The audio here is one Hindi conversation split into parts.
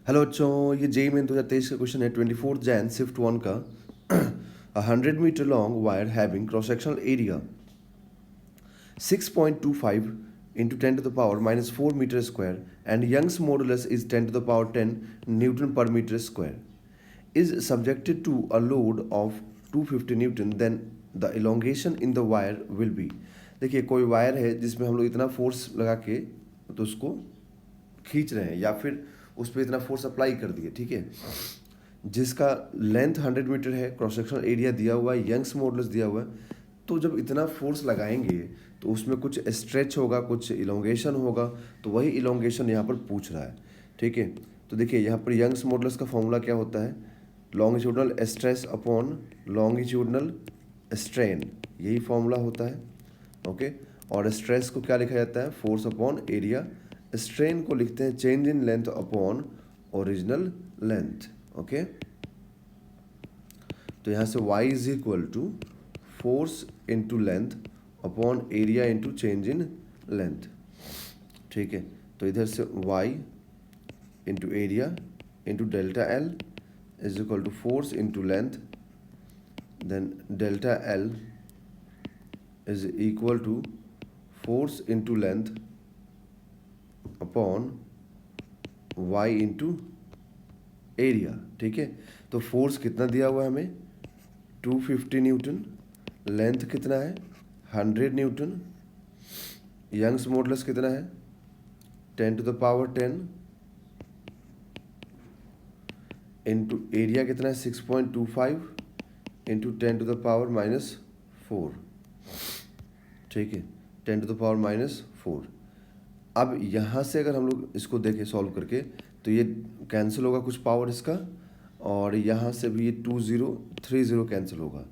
हेलो बच्चों, ये जेई मेन 2023 का क्वेश्चन है 24 जैन शिफ्ट 1 का 100 metre long wire having cross sectional area 6.25 into 10 to the power minus 4 meter square and Young's modulus is 10 to the power 10 Newton per meter square is subjected to a load of 250 Newton, then the elongation in the wire will be। देखिए कोई वायर है जिसमें हम लोग इतना फोर्स लगा के तो उसको खींच रहे हैं या फिर उस पर इतना फोर्स अप्लाई कर दिए, ठीक है, जिसका लेंथ 100 मीटर है, क्रॉस सेक्शनल एरिया दिया हुआ है, यंग्स मॉडुलस दिया हुआ है। तो जब इतना फोर्स लगाएंगे तो उसमें कुछ स्ट्रेच होगा, कुछ इलोंगेशन होगा, तो वही इलोंगेशन यहाँ पर पूछ रहा है, ठीक है। तो देखिए यहाँ पर यंग्स मॉडुलस का फॉर्मूला क्या होता है, longitudinal stress upon longitudinal strain, यही फॉर्मूला होता है, ओके। और स्ट्रेस को क्या लिखा जाता है, फोर्स अपॉन एरिया। स्ट्रेन को लिखते हैं change in length upon original length, okay. तो यहाँ से y is equal to force into length upon area into change in length, ठीक है। तो इधर से y into area into delta L is equal to force into length, then delta L is equal to force into length upon y into area, ठीक है। तो फोर्स कितना दिया हुआ है हमें, 250 न्यूटन, लेंथ कितना है 100 न्यूटन, यंग्स मॉडुलस कितना है 10 to the power 10 into area कितना है 6.25 इंटू 10 to the power -4, ठीक है, 10 to the power -4। अब यहाँ से अगर हम लोग इसको देखें सॉल्व करके तो ये कैंसिल होगा कुछ पावर इसका, और यहाँ से भी ये 2030 कैंसिल होगा,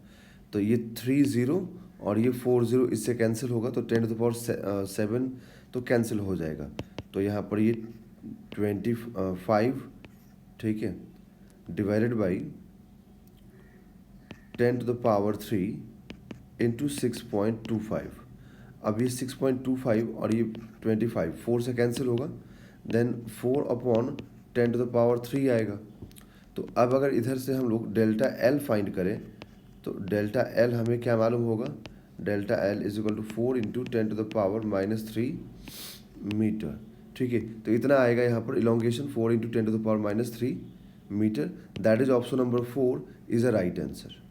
तो ये 30 और ये 40 इससे कैंसिल होगा, तो 10 to the power 7 तो कैंसिल हो जाएगा। तो यहाँ पर ये 25, ठीक है, divided by 10 to the power 3 into 6.25। अब ये 6.25 और ये 25 4 से कैंसिल होगा, then 4 upon 10 to the power 3 आएगा। तो अब अगर इधर से हम लोग डेल्टा एल फाइंड करें तो डेल्टा एल हमें क्या मालूम होगा, delta L is equal to 4 into 10 to the power -3 metre, ठीक है। तो इतना आएगा यहाँ पर elongation 4 into 10 to the power -3 metre. That is option number 4 is a right answer.